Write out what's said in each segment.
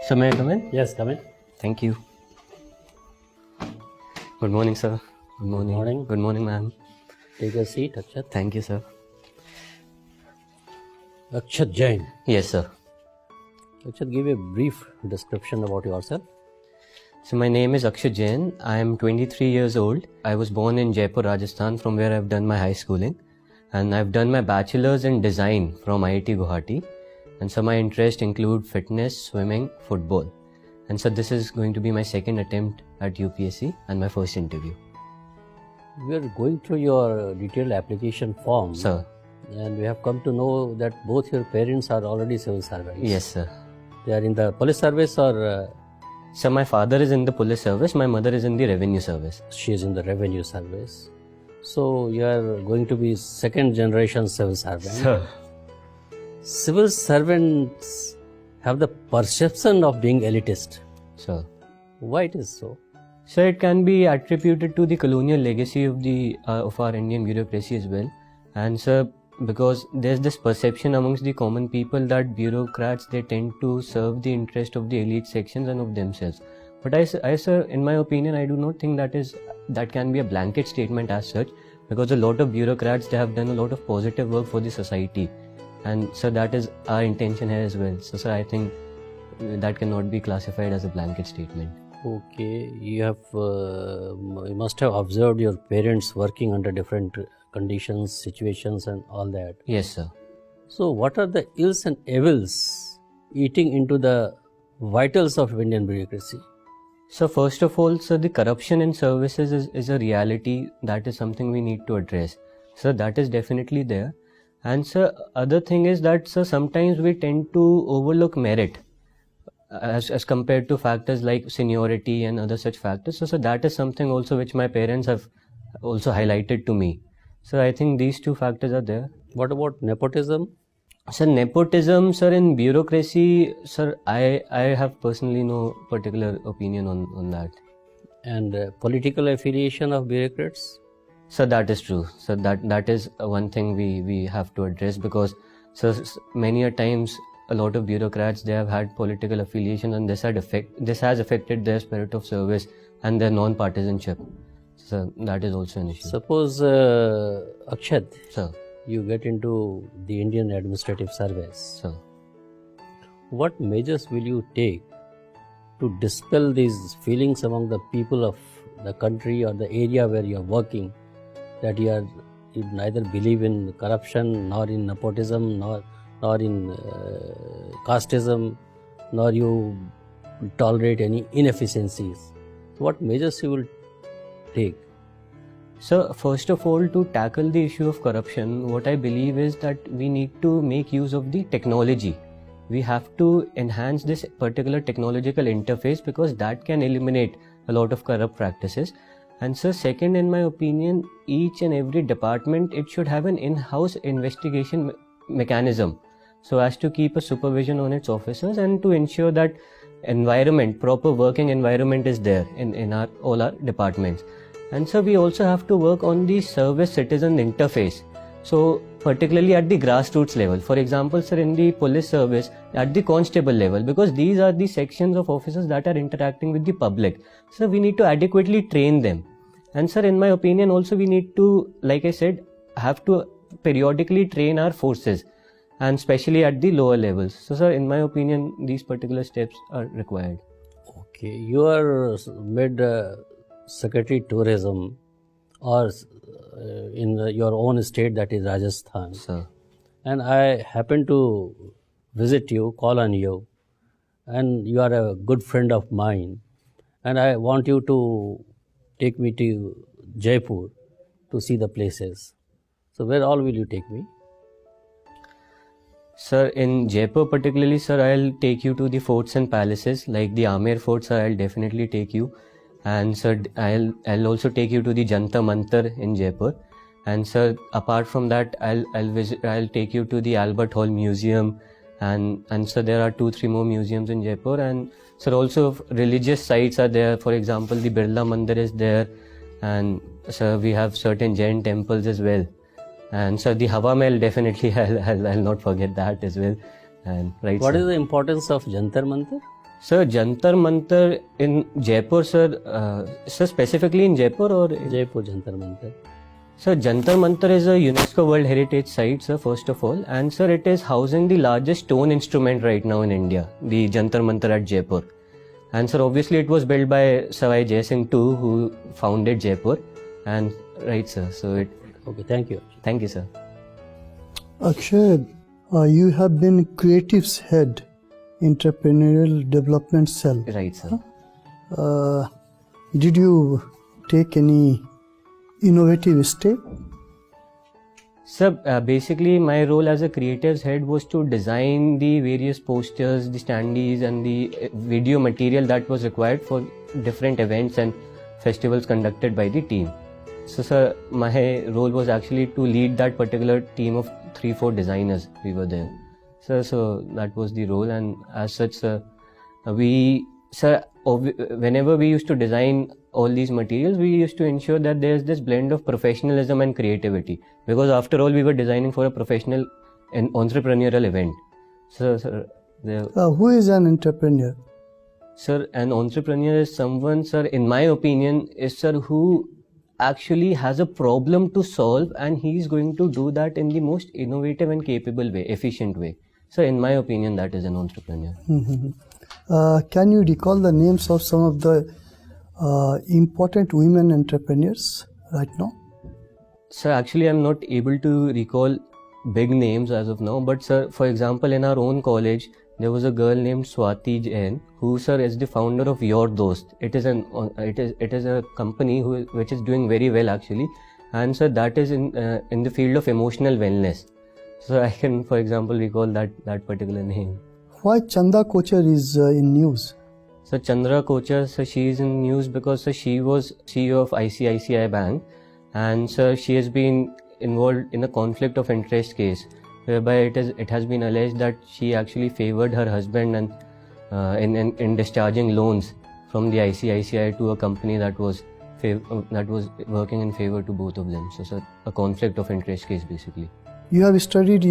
So may I come in? Yes, come in. Thank you. Good morning, sir. Good morning. morning. Good morning, ma'am. Take a seat, Akshat. Thank you, sir. Akshat Jain. Yes, sir. Akshat, give a brief description about yourself. So my name is Akshat Jain. I am 23 years old. I was born in Jaipur, Rajasthan, from where I've done my high schooling. And I've done my bachelor's in design from IIT Guwahati. And so my interests include fitness, swimming, football. And so this is going to be my second attempt at UPSC and my first interview. We are going through your detailed application form. Sir. And we have come to know that both your parents are already civil servants. Yes, sir. They are in the police service or So my father is in the police service, my mother is in the revenue service. she is in the revenue service. So you are going to be second generation civil servant. Sir. Civil servants have the perception of being elitist. Sir. Why it is so? So it can be attributed to the colonial legacy of our Indian bureaucracy as well. And sir, because there's this perception amongst the common people that bureaucrats, they tend to serve the interest of the elite sections and of themselves. But I sir, in my opinion, I do not think that can be a blanket statement as such, because a lot of bureaucrats, they have done a lot of positive work for the society. And so that is our intention here as well. So sir, I think that cannot be classified as a blanket statement. Okay, you must have observed your parents working under different conditions, situations and all that. Yes, sir. So what are the ills and evils eating into the vitals of Indian bureaucracy? So first of all, sir, the corruption in services is a reality. That is something we need to address. So that is definitely there. And sir, other thing is that, sir, sometimes we tend to overlook merit as compared to factors like seniority and other such factors. So that is something also which my parents have also highlighted to me. So I think these two factors are there. What about nepotism? Sir, nepotism, sir, in bureaucracy, sir, I have personally no particular opinion on that. And political affiliation of bureaucrats? So that is true. So that is one thing we have to address, because so many a times a lot of bureaucrats, they have had political affiliation, and this has affected their spirit of service and their non-partisanship. So that is also an issue. Suppose Akshat, Sir. you get into the Indian administrative service. Sir. What measures will you take to dispel these feelings among the people of the country or the area where you are working, that you neither believe in corruption, nor in nepotism, nor in casteism, nor you tolerate any inefficiencies? What measures you will take? So first of all, to tackle the issue of corruption, what I believe is that we need to make use of the technology. We have to enhance this particular technological interface, because that can eliminate a lot of corrupt practices. And so second, in my opinion, each and every department, it should have an in-house investigation mechanism, so as to keep a supervision on its officers and to ensure that proper working environment is there in all our departments. And so we also have to work on the service citizen interface. So particularly at the grassroots level, for example, sir, in the police service, at the constable level, because these are the sections of officers that are interacting with the public. So we need to adequately train them. And sir, in my opinion, also we need to, like I said, have to periodically train our forces, and especially at the lower levels. So sir, in my opinion, these particular steps are required. Okay, you are made Secretary Tourism or in your own state, that is Rajasthan. Sir. And I happen to visit you, call on you, and you are a good friend of mine, and I want you to take me to Jaipur to see the places. So where all will you take me? Sir, in Jaipur particularly, sir, I'll take you to the forts and palaces, like the Amer Fort, sir, I'll definitely take you. And sir, I'll also take you to the Jantar Mantar in Jaipur. And sir, apart from that, I'll take you to the Albert Hall Museum. And sir, there are 2-3 more museums in Jaipur. And sir, also religious sites are there. For example, the Birla Mandir is there. And sir, we have certain Jain temples as well. And so the Hawa Mahal, definitely I'll not forget that as well. And right. What sir. is the importance of Jantar Mantar? Sir, Jantar Mantar in Jaipur, sir, sir, specifically in Jaipur or? Jaipur Jantar Mantar. Sir, Jantar Mantar is a UNESCO World Heritage Site, sir, first of all. And sir, it is housing the largest stone instrument right now in India, the Jantar Mantar at Jaipur. And sir, obviously it was built by Savai Jai Singh II, who founded Jaipur. And right, sir, so it... Okay, thank you. Thank you, sir. Akshay, you have been Creative's head, entrepreneurial development cell. Right, sir. Did you take any innovative step? Sir, basically my role as a creative's head was to design the various posters, the standees and the video material that was required for different events and festivals conducted by the team. So sir, my role was actually to lead that particular team of 3-4 designers. We were there. So that was the role, and as such, sir, whenever we used to design all these materials, we used to ensure that there's this blend of professionalism and creativity, because after all, we were designing for a professional and entrepreneurial event. So, sir, who is an entrepreneur? Sir, an entrepreneur is someone, sir, in my opinion, is sir who actually has a problem to solve, and he is going to do that in the most innovative and capable way, efficient way. So, in my opinion, that is an entrepreneur. Can you recall the names of some of the important women entrepreneurs right now? Sir, actually, I'm not able to recall big names as of now. But, sir, for example, in our own college, there was a girl named Swati Jain, who, sir, is the founder of Your Dost. It is a company which is doing very well, actually. And, sir, that is in the field of emotional wellness. So I can, for example, recall that particular name. Why Chanda Kochar is in news? So Chandra Kochar, so she is in news because sir, she was CEO of ICICI Bank, and sir, she has been involved in a conflict of interest case, whereby it has been alleged that she actually favored her husband and in discharging loans from the ICICI to a company that was working in favor to both of them. So sir, a conflict of interest case basically. You have studied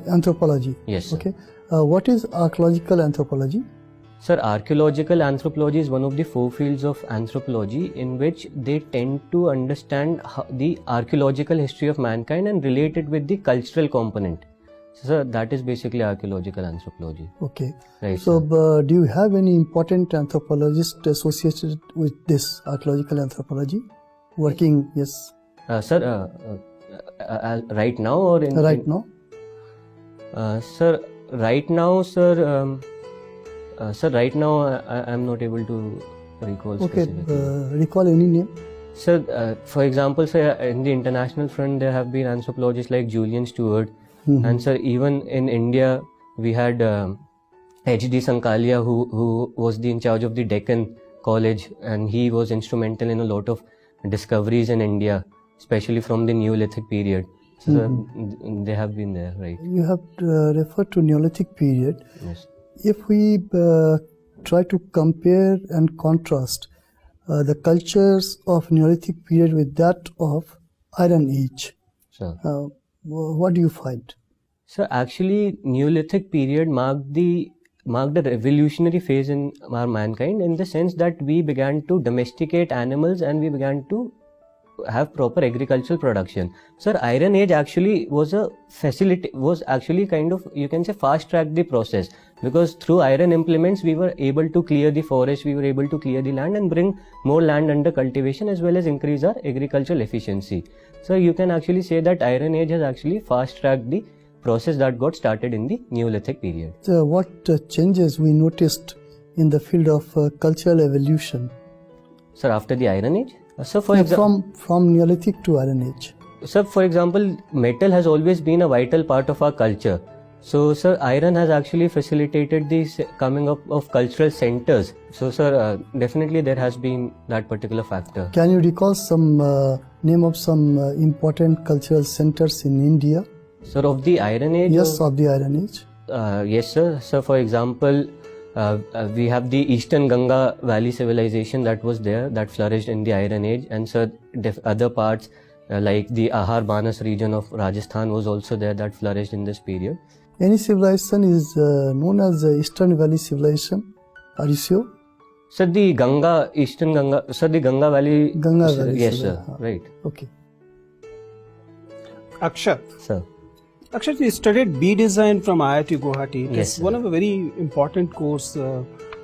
anthropology. Yes, sir. Okay. What is archaeological anthropology? Sir, archaeological anthropology is one of the 4 fields of anthropology in which they tend to understand the archaeological history of mankind and relate it with the cultural component. So, sir, that is basically archaeological anthropology. Okay. Right. So, do you have any important anthropologist associated with this archaeological anthropology? Working, yes. Sir, right now or in... Right now? Sir, right now, sir... sir, right now I'm not able to recall. Okay, recall any name? Sir, for example, sir, in the international front there have been anthropologists like Julian Stewart, and sir, even in India we had H.D. Sankalia, who was in charge of the Deccan College, and he was instrumental in a lot of discoveries in India, especially from the Neolithic period. So sir, they have been there, right? You have referred to Neolithic period. Yes. If we try to compare and contrast the cultures of Neolithic period with that of Iron Age, Sir. What do you find? So actually, Neolithic period marked the revolutionary phase in our mankind, in the sense that we began to domesticate animals and we began to have proper agricultural production. Sir, Iron Age actually was actually kind of, you can say, fast-tracked the process, because through iron implements we were able to clear the forest, we were able to clear the land and bring more land under cultivation, as well as increase our agricultural efficiency. So you can actually say that Iron Age has actually fast-tracked the process that got started in the Neolithic period. So what changes we noticed in the field of cultural evolution? Sir, after the Iron Age? So for example, from Neolithic to Iron Age. Sir, for example, metal has always been a vital part of our culture. So, sir, iron has actually facilitated the coming up of cultural centers. So, sir, definitely there has been that particular factor. Can you recall some name of some important cultural centers in India? Sir, of the Iron Age? Yes, of the Iron Age. Yes, sir. So, for example, we have the Eastern Ganga Valley civilization that was there, that flourished in the Iron Age, and sir, other parts like the Ahar Banas region of Rajasthan was also there, that flourished in this period. Any civilization is known as Eastern Valley civilization? Are you sure? Sir, the Ganga, Eastern Ganga, sir, the Ganga Valley. Ganga Valley. Yes, sir. Right. Okay. Akshat. Sir. Akshat, you studied B Design from IIT Guwahati. It Yes, is sir. one of a very important course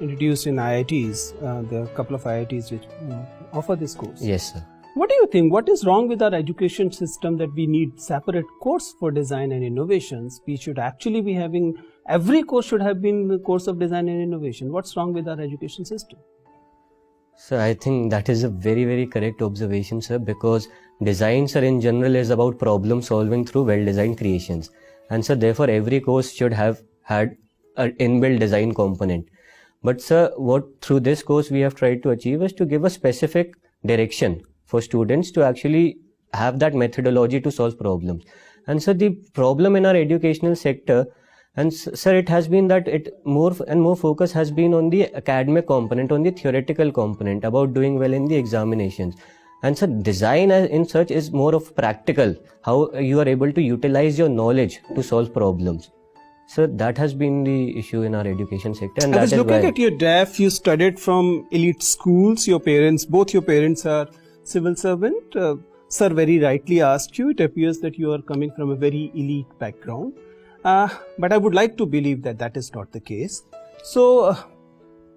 introduced in IITs. There are a couple of IITs which offer this course. Yes, sir. What do you think? What is wrong with our education system that we need separate course for design and innovations? We should actually be having, every course should have been the course of design and innovation. What's wrong with our education system? Sir, I think that is a very, very correct observation, sir, because design, sir, in general is about problem solving through well-designed creations. And sir, therefore, every course should have had an inbuilt design component. But sir, what through this course we have tried to achieve is to give a specific direction for students to actually have that methodology to solve problems. And so the problem in our educational sector, and sir, it has been that it more and more focus has been on the academic component, on the theoretical component, about doing well in the examinations. And so design in such is more of practical, how you are able to utilize your knowledge to solve problems. So that has been the issue in our education sector. And I was that is looking why, at your DAF, you studied from elite schools, your parents, both your parents are civil servant. Sir very rightly asked you, it appears that you are coming from a very elite background. But I would like to believe that that is not the case. So,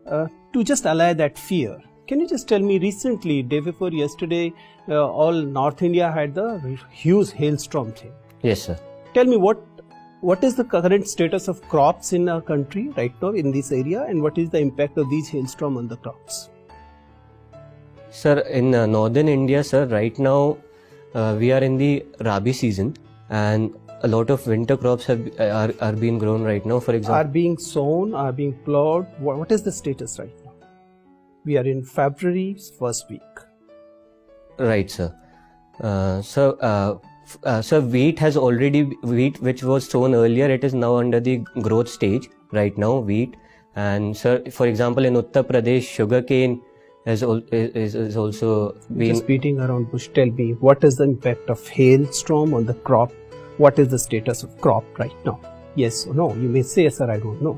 to just allay that fear, can you just tell me, recently, day before yesterday, all North India had the huge hailstorm thing. yes, sir. Tell me what is the current status of crops in our country right now in this area, and what is the impact of these hailstorm on the crops? Sir, in northern India, sir, right now we are in the Rabi season, and a lot of winter crops are being grown right now. For example, Are being sown, are being plowed. What is the status right now? We are in February's first week. right, sir. So wheat which was sown earlier, it is now under the growth stage right now, wheat. And sir, for example, in Uttar Pradesh, sugarcane is also being. Just beating around bush, tell me, what is the impact of hailstorm on the crop? What is the status of crop right now? Yes or no? You may say, sir, I don't know.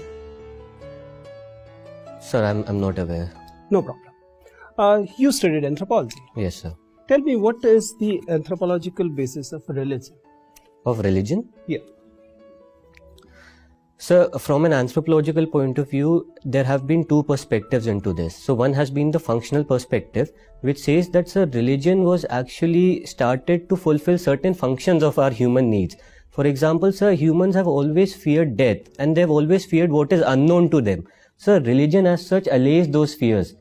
Sir, I'm not aware. No problem. You studied anthropology. Yes, sir. Tell me, what is the anthropological basis of religion? Of religion? Yeah. So, from an anthropological point of view, there have been two perspectives into this. So, one has been the functional perspective, which says that sir, religion was actually started to fulfill certain functions of our human needs. For example, sir, humans have always feared death, and they've always feared what is unknown to them. So, religion as such allays those fears.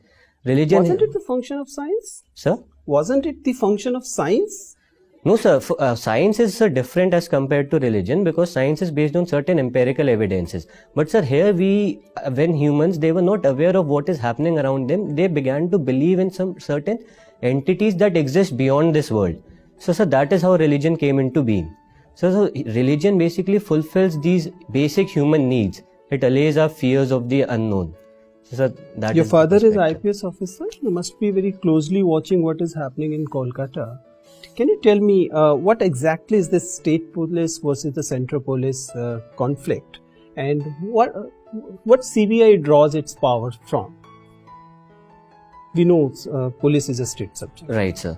Religion. Wasn't it the function of science? Sir? Wasn't it the function of science? No, sir. Science is different as compared to religion, because science is based on certain empirical evidences. But sir, here when humans, they were not aware of what is happening around them, they began to believe in some certain entities that exist beyond this world. So sir, that is how religion came into being. So religion basically fulfills these basic human needs. It allays our fears of the unknown. So sir, that Your is father the is perspective. IPS officer. You must be very closely watching what is happening in Kolkata. Can you tell me what exactly is this state police versus the central police conflict, and what CBI draws its power from? We know police is a state subject. Right, sir.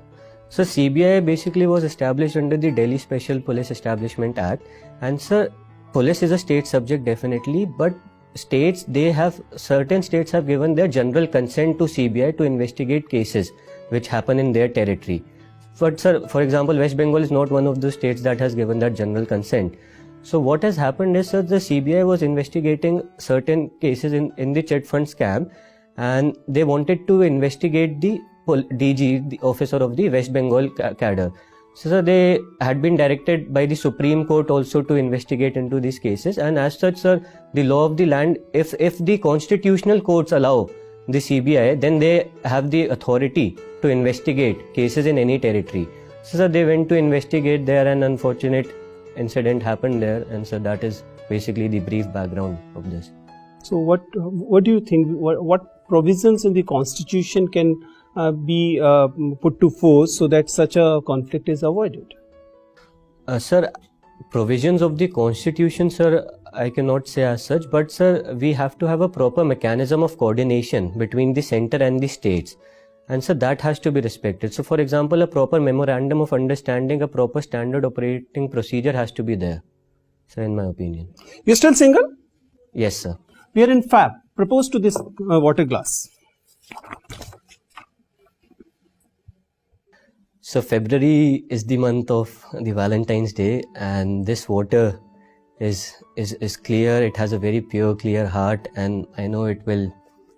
So CBI basically was established under the Delhi Special Police Establishment Act, and sir, police is a state subject definitely, but certain states have given their general consent to CBI to investigate cases which happen in their territory. But sir, for example, West Bengal is not one of those states that has given that general consent. So what has happened is, sir, the CBI was investigating certain cases in the chit fund scam, and they wanted to investigate the DG, the officer of the West Bengal cadre. So sir, they had been directed by the Supreme Court also to investigate into these cases, and as such, sir, the law of the land, if the constitutional courts allow the CBI, then they have the authority to investigate cases in any territory. So sir, they went to investigate there, and unfortunate incident happened there, and so that is basically the brief background of this. So what do you think? What provisions in the constitution can be put to force so that such a conflict is avoided? Sir, provisions of the constitution, sir, I cannot say as such, but sir, we have to have a proper mechanism of coordination between the center and the states. And so that has to be respected. So for example, a proper memorandum of understanding, a proper standard operating procedure has to be there, sir, in my opinion. You're still single? Yes, sir. We are in Fab. Propose to this water glass. So February is the month of the Valentine's Day, and this water is clear. It has a very pure, clear heart, and I know it will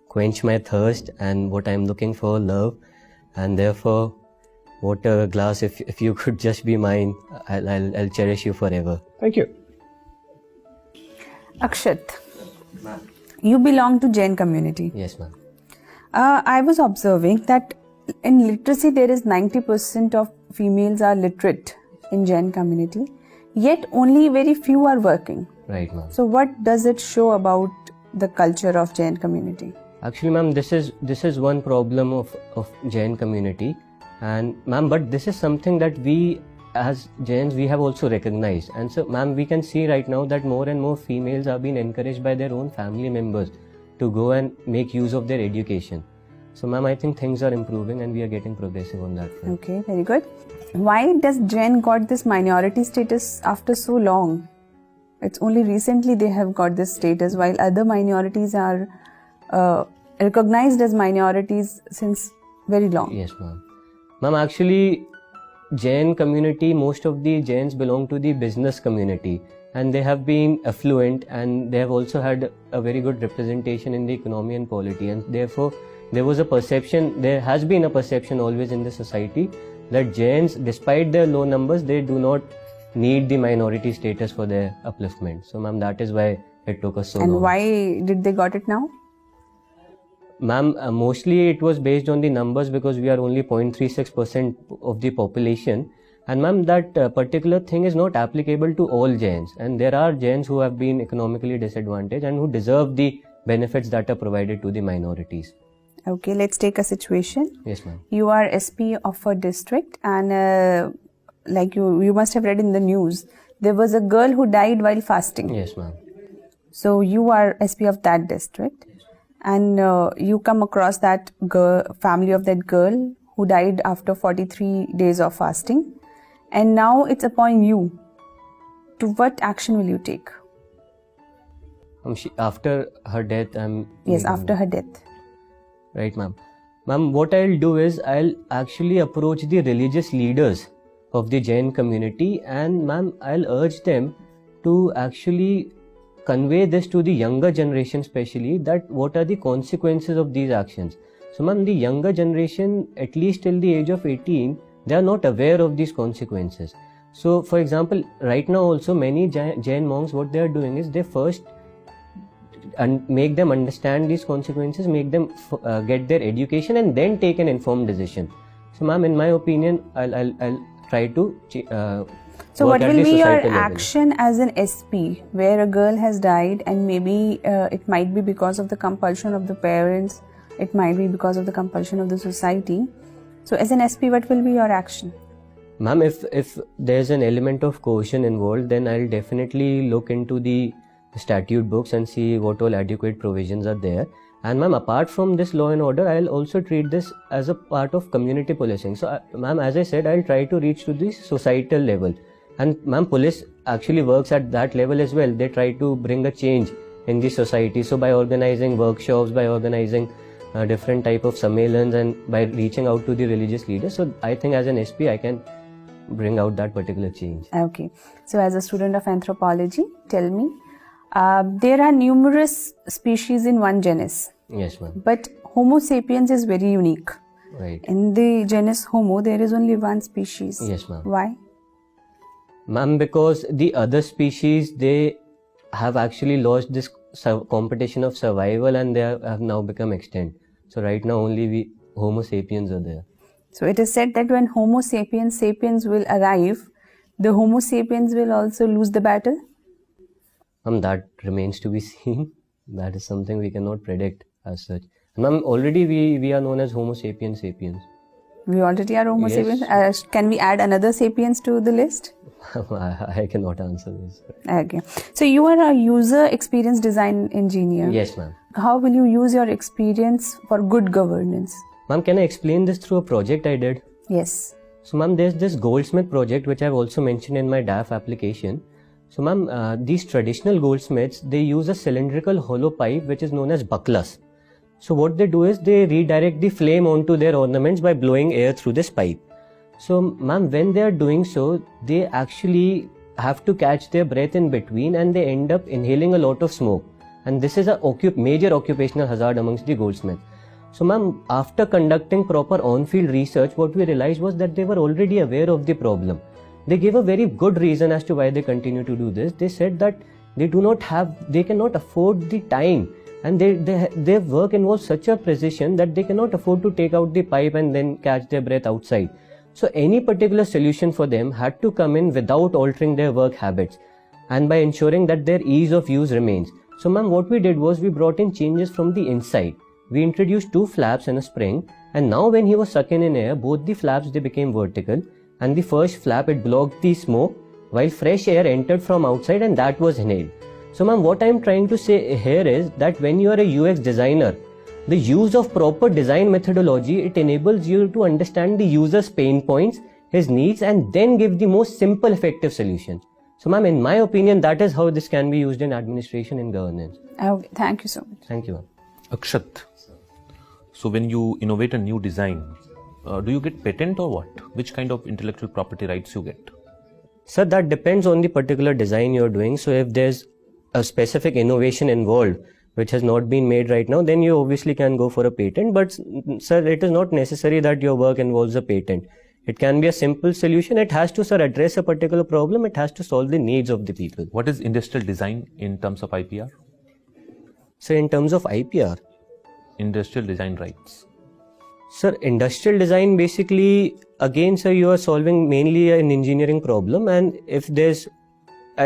quench my thirst and what I'm looking for, love. And therefore, water glass, if you could just be mine, I'll cherish you forever. Thank you. Akshat, you belong to Jain community. Yes, ma'am. I was observing that in literacy there is 90% of females are literate in Jain community, yet only very few are working. Right, ma'am. So what does it show about the culture of Jain community? Actually, ma'am, this is one problem of Jain community, and ma'am, but this is something that we as Jains we have also recognized. And so, ma'am, we can see right now that more and more females are being encouraged by their own family members to go and make use of their education. So, ma'am, I think things are improving and we are getting progressive on that front. Okay, very good. Why does Jain got this minority status after so long? It's only recently they have got this status, while other minorities are recognized as minorities since very long. Yes, ma'am. Ma'am, actually, Jain community, most of the Jains belong to the business community, and they have been affluent, and they have also had a very good representation in the economy and polity, and therefore there has been a perception always in the society that Jains, despite their low numbers, they do not need the minority status for their upliftment. So, ma'am, that is why it took us so long. And why did they got it now? Ma'am, mostly it was based on the numbers because we are only 0.36% of the population. And ma'am, that particular thing is not applicable to all Jains. And there are Jains who have been economically disadvantaged and who deserve the benefits that are provided to the minorities. Okay, let's take a situation. Yes, ma'am. You are SP of a district, and like you must have read in the news, there was a girl who died while fasting. Yes, ma'am. So you are SP of that district, and you come across that family of that girl who died after 43 days of fasting, and now it's upon you. To what action will you take? After her death, Yes, after her death. Right, ma'am. Ma'am, what I'll do is I'll actually approach the religious leaders of the Jain community, and ma'am, I'll urge them to actually convey this to the younger generation, especially that what are the consequences of these actions. So, ma'am, the younger generation, at least till the age of 18, they are not aware of these consequences. So, for example, right now also many Jain monks, what they are doing is they first make them understand these consequences, make them get their education, and then take an informed decision. So, ma'am, in my opinion, I'll try to so what will be your level. action as an SP where a girl has died, and maybe it might be because of the compulsion of the parents, it might be because of the compulsion of the society. So as an SP, what will be your action? Ma'am, if there's an element of coercion involved, then I'll definitely look into the statute books and see what all adequate provisions are there. And ma'am, apart from this law and order, I'll also treat this as a part of community policing. So ma'am, as I said, I'll try to reach to the societal level. And ma'am, police actually works at that level as well. They try to bring a change in the society. So by organizing workshops, by organizing different type of sammelans, and by reaching out to the religious leaders. So I think as an SP, I can bring out that particular change. Okay. So as a student of anthropology, tell me, there are numerous species in one genus. Yes, ma'am. But Homo sapiens is very unique. Right. In the genus Homo, there is only one species. Yes, ma'am. Why? Ma'am, because the other species, they have actually lost this competition of survival, and they have now become extinct. So right now only Homo sapiens are there. So it is said that when Homo sapiens will arrive, the Homo sapiens will also lose the battle? That remains to be seen. That is something we cannot predict as such. Ma'am, already we are known as Homo sapiens sapiens. We already are Homo Yes. sapiens. Can we add another sapiens to the list? I cannot answer this. Okay. So you are a user experience design engineer. Yes, ma'am. How will you use your experience for good governance? Ma'am, can I explain this through a project I did? Yes. So, ma'am, there's this goldsmith project which I've also mentioned in my DAF application. So, ma'am, these traditional goldsmiths, they use a cylindrical hollow pipe which is known as bucklers. So, what they do is they redirect the flame onto their ornaments by blowing air through this pipe. So, ma'am, when they are doing so, they actually have to catch their breath in between and they end up inhaling a lot of smoke. And this is a major occupational hazard amongst the goldsmiths. So, ma'am, after conducting proper on-field research, what we realized was that they were already aware of the problem. They gave a very good reason as to why they continue to do this. They said that they cannot afford the time, and their work involves such a precision that they cannot afford to take out the pipe and then catch their breath outside. So any particular solution for them had to come in without altering their work habits and by ensuring that their ease of use remains. So, ma'am, what we did was we brought in changes from the inside. We introduced 2 flaps and a spring, and now when he was sucking in air, both the flaps they became vertical, and the first flap it blocked the smoke while fresh air entered from outside and that was inhaled. So, ma'am, what I am trying to say here is that when you are a UX designer, the use of proper design methodology, it enables you to understand the user's pain points, his needs, and then give the most simple effective solution. So, ma'am, in my opinion, that is how this can be used in administration and governance. Okay. Thank you so much. Thank you, ma'am. Akshat, so when you innovate a new design, do you get patent or what? Which kind of intellectual property rights you get? Sir, that depends on the particular design you're doing. So if there's a specific innovation involved which has not been made right now, then you obviously can go for a patent. But sir, it is not necessary that your work involves a patent. It can be a simple solution. It has to, sir, address a particular problem. It has to solve the needs of the people. What is industrial design in terms of IPR? So in terms of IPR, Industrial design rights. sir, industrial design basically, again, sir, you are solving mainly an engineering problem, and if there's,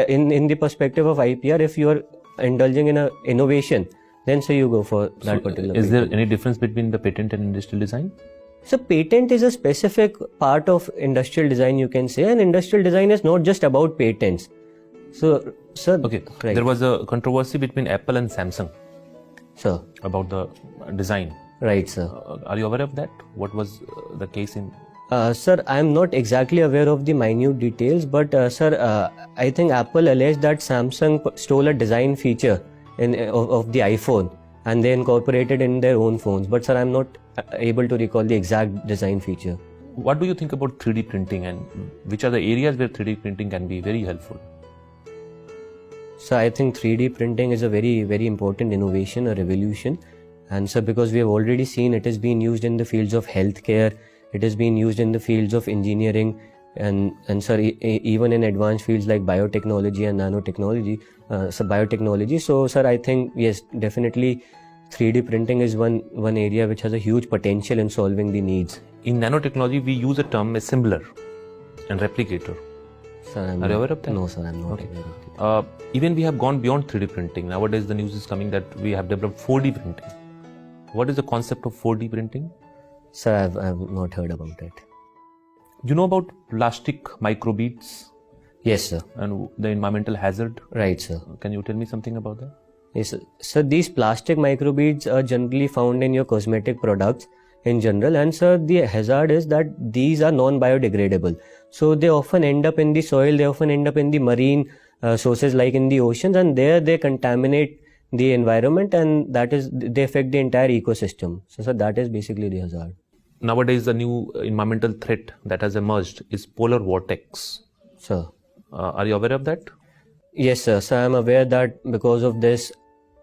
in the perspective of IPR, if you are indulging in a innovation, then sir, you go for that particular. Is there any difference between the patent and industrial design? So patent is a specific part of industrial design, you can say, and industrial design is not just about patents. So, sir, Okay, right. there was a controversy between Apple and Samsung Sir, about the design. right, sir. Are you aware of that? What was the case in? Sir, I am not exactly aware of the minute details, but sir, I think Apple alleged that Samsung stole a design feature of the iPhone and they incorporated in their own phones. But sir, I am not able to recall the exact design feature. What do you think about 3D printing and which are the areas where 3D printing can be very helpful? So I think 3D printing is a very, very important innovation, a revolution. And so because we have already seen it is being used in the fields of healthcare, it is being used in the fields of engineering, and sir, even in advanced fields like biotechnology and nanotechnology, biotechnology. So sir, I think yes, definitely 3D printing is one area which has a huge potential in solving the needs. In nanotechnology, we use a term assembler and replicator. Sir, Are you aware of that? No, sir, I'm not Okay. aware of that. Even we have gone beyond 3D printing. Nowadays, the news is coming that we have developed 4D printing. What is the concept of 4D printing? Sir, I've not heard about it. You know about plastic microbeads Yes, sir. and the environmental hazard? Right, sir. Can you tell me something about that? Yes, sir. So these plastic microbeads are generally found in your cosmetic products in general, and sir, the hazard is that these are non-biodegradable. So they often end up in the soil, they often end up in the marine sources like in the oceans, and there they contaminate the environment, and they affect the entire ecosystem. So sir, that is basically the hazard. Nowadays, the new environmental threat that has emerged is polar vortex. Sir. Are you aware of that? Yes, sir. So I am aware that because of this,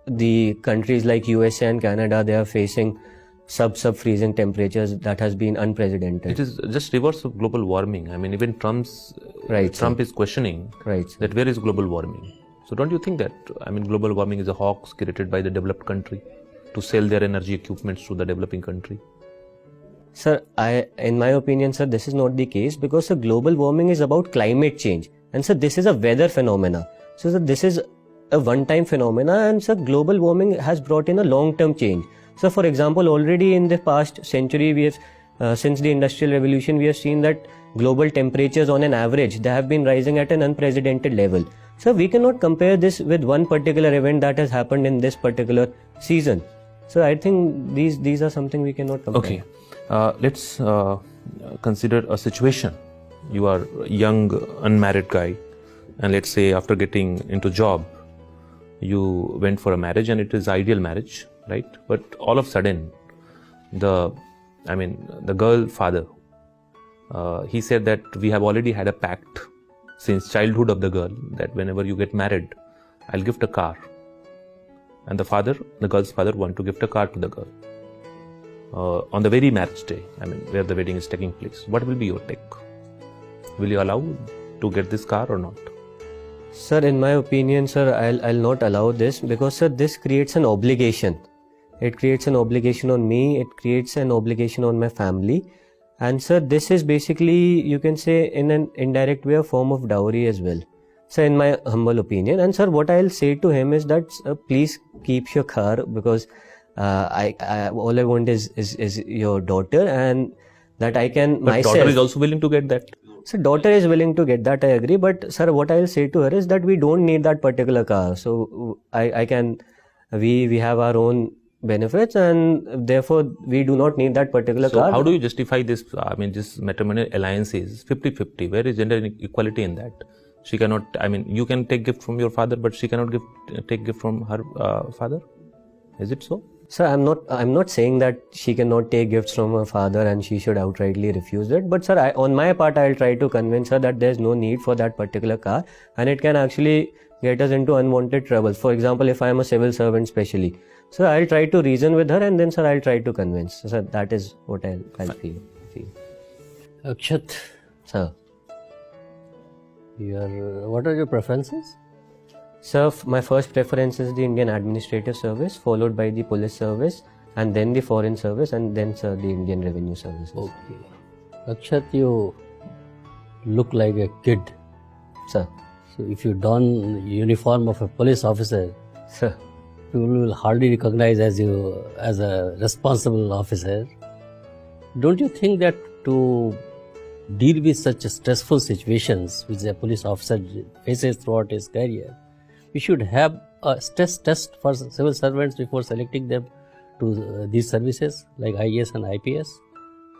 the countries like USA and Canada, they are facing sub-freezing temperatures that has been unprecedented. It is just reverse of global warming. I mean, even Trump is questioning Right, sir. that where is global warming. So don't you think that, I mean, global warming is a hoax created by the developed country to sell their energy equipments to the developing country? Sir, in my opinion, sir, this is not the case because sir, global warming is about climate change, and sir, this is a weather phenomena. So sir, this is a one-time phenomena, and sir, global warming has brought in a long-term change. So for example, already in the past century, since the Industrial Revolution, we have seen that global temperatures on an average, they have been rising at an unprecedented level. So we cannot compare this with one particular event that has happened in this particular season. So I think these are something we cannot compare. Okay, let's consider a situation. You are a young unmarried guy, and let's say after getting into job, you went for a marriage, and it is ideal marriage, right? But all of a sudden, the girl father, he said that we have already had a pact since childhood of the girl that whenever you get married, I'll gift a car. And the girl's father want to gift a car to the girl on the very marriage day, where the wedding is taking place. What will be your take? Will you allow to get this car or not? Sir, in my opinion, sir, I'll not allow this, because sir, this creates an obligation. It creates an obligation on me, it creates an obligation on my family. And sir, this is basically, you can say, in an indirect way, a form of dowry as well. So in my humble opinion, and sir, what I'll say to him is that please keep your car, because all I want is your daughter, and that I can But myself. daughter is also willing to get that. So daughter is willing to get that, I agree. But sir, what I'll say to her is that we don't need that particular car. So we have our own benefits, and therefore we do not need that particular So car. how do you justify this? This matrimonial alliance is 50-50. Where is gender equality in that? She cannot, you can take gift from your father, but she cannot take gift from her father. Is it so? Sir, I'm not saying that she cannot take gifts from her father and she should outrightly refuse it. But sir, on my part, I'll try to convince her that there's no need for that particular car, and it can actually get us into unwanted trouble. For example, if I'm a civil servant specially, so I'll try to reason with her, and then sir, I'll try to convince. So that is what I'll feel. Akshat, Sir. What are your preferences? Sir, my first preference is the Indian Administrative Service, followed by the Police Service, and then the Foreign Service, and then, sir, the Indian Revenue Services. Okay. Akshat, you look like a kid. Sir. So if you don uniform of a police officer, Sir. people will hardly recognize you as a responsible officer. Don't you think that to deal with such stressful situations which a police officer faces throughout his career, we should have a stress test for civil servants before selecting them to these services like IAS and IPS?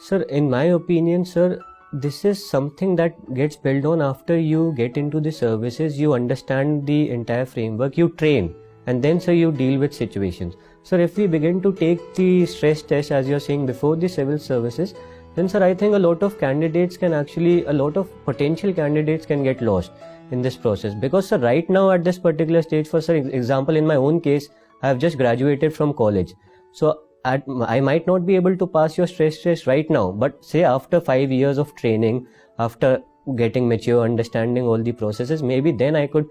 Sir, in my opinion, sir, this is something that gets built on after you get into the services, you understand the entire framework, you train, and then, sir, you deal with situations. Sir, if we begin to take the stress test, as you're saying, before the civil services, then, sir, I think a lot of potential candidates can get lost in this process. Because, sir, right now at this particular stage, for sir, example, in my own case, I have just graduated from college. So, I might not be able to pass your stress test right now, but say after 5 years of training, after getting mature, understanding all the processes, maybe then I could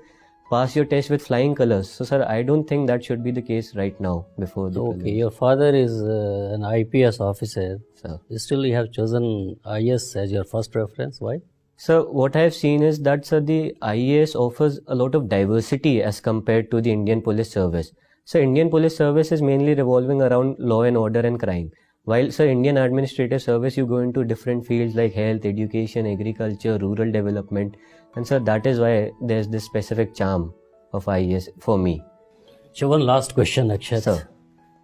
pass your test with flying colors. So, sir, I don't think that should be the case right now before the Okay, your father is an IPS officer. Sir. Still you have chosen IAS as your first preference. Why? So, what I have seen is that, sir, the IAS offers a lot of diversity as compared to the Indian Police Service. So, Indian Police Service is mainly revolving around law and order and crime. While, sir, Indian Administrative Service, you go into different fields like health, education, agriculture, rural development. And, sir, that is why there's this specific charm of IAS for me. So, one last question, Akshat. Sir.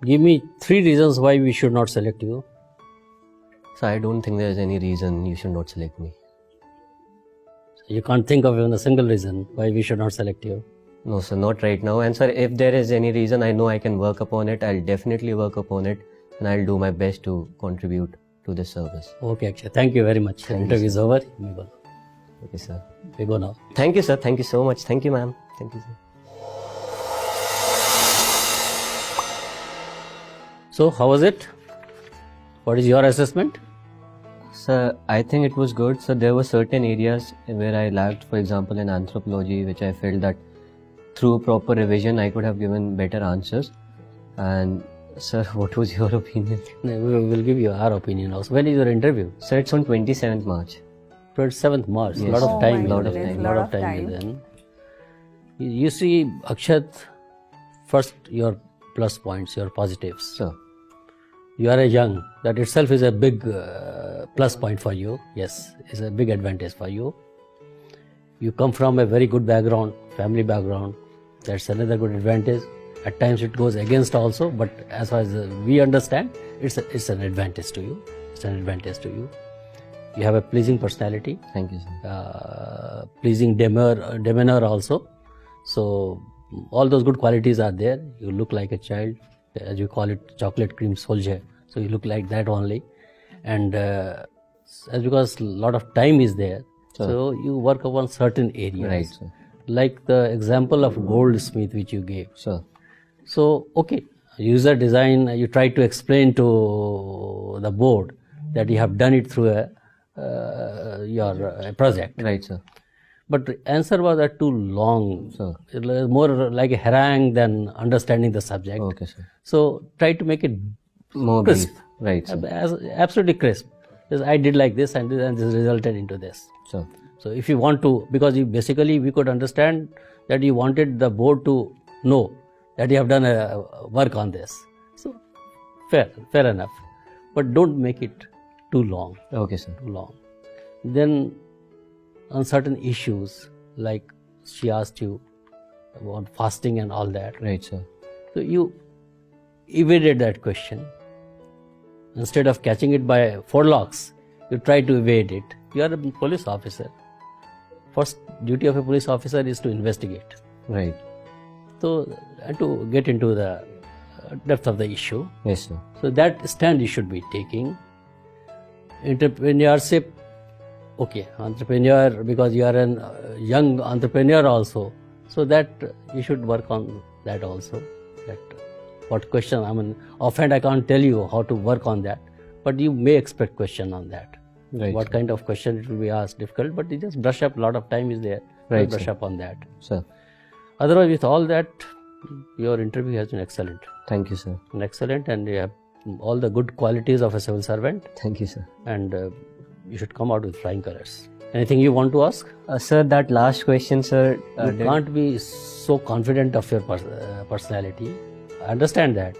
Give me 3 reasons why we should not select you. So, I don't think there's any reason you should not select me. You can't think of even a single reason why we should not select you. No, sir, not right now. And, sir, if there is any reason, I know I can work upon it. I'll definitely work upon it. And I'll do my best to contribute to this service. Okay, Akshat. Thank you very much. The interview is over. You may go. Okay, sir. We go now. Thank you, sir. Thank you so much. Thank you, ma'am. Thank you, sir. So, how was it? What is your assessment? Sir, I think it was good. So there were certain areas where I lacked, for example, in anthropology, which I felt that through proper revision, I could have given better answers. And sir, what was your opinion? We will give you our opinion also. When is your interview? Sir, it's on 27th March. 27th March. Yes. Lot of time. Lot of time. Lot of time then. You see, Akshat, first your plus points, your positives. Sir. You are a young. That itself is a big plus point for you. Yes, it's a big advantage for you. You come from a very good background, family background. That's another good advantage. At times it goes against also, but as far as we understand, it's an advantage to you. It's an advantage to you. You have a pleasing personality. Thank you, sir. Pleasing demeanor also. So all those good qualities are there. You look like a child, as you call it, chocolate cream soldier. So you look like that only, and as because a lot of time is there, so you work upon certain areas. Right, sir. Like the example of goldsmith which you gave. Sure. So okay, user design. You try to explain to the board that you have done it through your project. Right, sir. But the answer was too long. Sir. It was more like a harangue than understanding the subject. Okay, sir. So try to make it More crisp. brief. Right, sir. Absolutely crisp. Because I did like this and this resulted into this. Sir. So if you want to, because you basically we could understand that you wanted the board to know that you have done a work on this. So fair enough. But don't make it too long. Okay, sir. Too long. Then on certain issues, like she asked you about fasting and all that. Right, sir. So you evaded that question. Instead of catching it by forelocks, you try to evade it. You are a police officer. First duty of a police officer is to investigate. Right. So, and to get into the depth of the issue. Yes, sir. So that stand you should be taking. Entrepreneurship, okay, entrepreneur, because you are a young entrepreneur also. So that you should work on that also. That what question, I mean, offhand I can't tell you how to work on that, but you may expect question on that. Right, What sir. kind of question it will be asked, difficult, but you just brush up, a lot of time is there. Right, Brush sir. up on that. Sir. Otherwise, with all that, your interview has been excellent. Thank you, sir. Excellent, and you have all the good qualities of a civil servant, Thank you, sir. and you should come out with flying colors. Anything you want to ask? Sir, that last question, sir. You can't be so confident of your personality. I understand that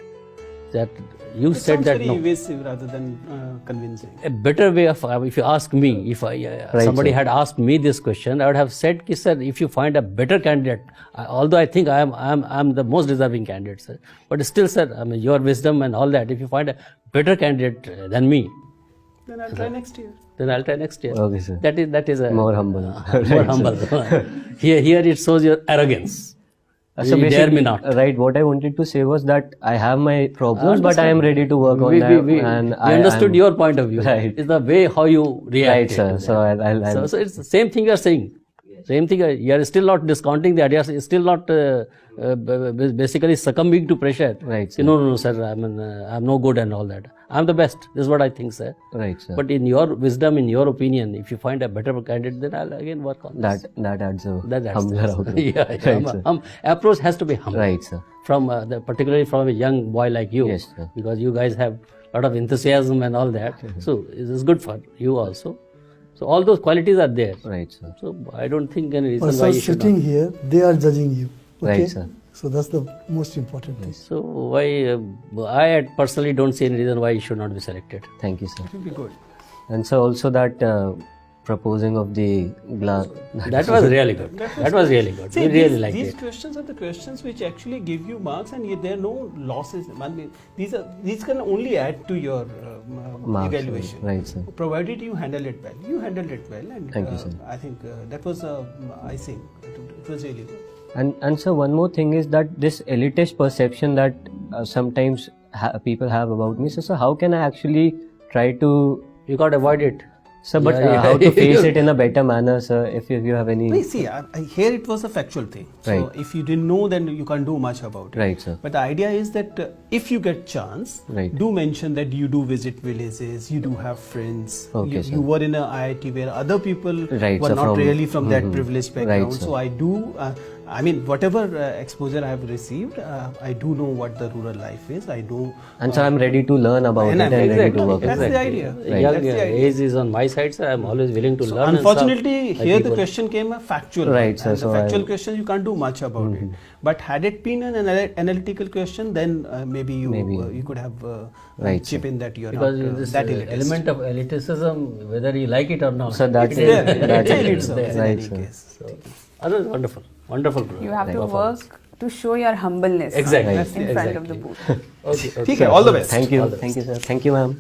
you It said sounds that very no. evasive rather than convincing. A better way of, if you ask me, if somebody sir. had asked me this question, I would have said, "Ki, sir, if you find a better candidate, although I think I am the most deserving candidate, sir, but still, sir, I mean, your wisdom and all that, if you find a better candidate than me, Then I'll try next year. then I'll try next year." Okay, sir. That is a More humble. more Right, humble. Here it shows your arrogance. So You dare me basically, not. right, what I wanted to say was that I have my problems, but I understand. am ready to work on We them. And we understood I'm- your point of view. Right. It's the way how you react. Right, sir. So I'll So it's the same thing you are saying. Same thing. You are still not discounting the idea. You are still not basically succumbing to pressure. Right, Say, sir. no, sir. I mean, I'm no good and all that. I'm the best. This is what I think, sir. Right, sir. But in your wisdom, in your opinion, if you find a better candidate, then I'll again work on this. that adds a That's humbler outlook. yeah. Right, sir. Approach has to be humble. Right, sir. From particularly from a young boy like you, Yes, sir. because you guys have a lot of enthusiasm and all that. So it is good for you also. So all those qualities are there. Right, sir. So I don't think any reason Also why you should sitting not. here, they are judging you. Okay? Right, sir. So that's the most important thing. So why I personally don't see any reason why you should not be selected. Thank you, sir. It will be good. And so also that proposing of the glass. That was really good. That was really good. See, We really liked these it. questions are the questions which actually give you marks, and there are no losses. I mean, these can only add to your Marks, evaluation. right, sir. Provided you handle it well. You handled it well, and Thank you, sir. I think that was icing. It was really good. And so one more thing is that this elitist perception that sometimes people have about me. So how can I actually try to, You got to avoid it. sir, but Yeah. how to face it in a better manner, sir? If you have any. No, see, here it was a factual thing. So Right. if you didn't know, then you can't do much about it. Right, sir. But the idea is that if you get chance, Right. do mention that you do visit villages, you do have friends. Okay, sir. you were in a IIT where other people Right, were sir, not from- really from that Mhm. privileged Right, background. sir. So I do I mean, whatever exposure I have received, I do know what the rural life is. I know. And so I'm ready to learn about And it I'm and ready exactly, to work That's with the it. idea. Right. Young That's the idea. age is on my side, so I'm always willing to learn. and Unfortunately, serve here the people. question came a factual Right, one, sir, and the so factual I- question you can't do much about it. But had it been an analytical question, then maybe you could have Right, chip in that you're Because not this that elitist. element of elitism, whether you like it or not, So that's It's there. that's It's it. elite service in Right, any sir. case. so, otherwise wonderful, wonderful. You have to performance. work to show your humbleness Exactly. in front of the booth. Okay, okay. ठीक है, all the best. Thank you. All the Thank you, sir. Thank you, ma'am.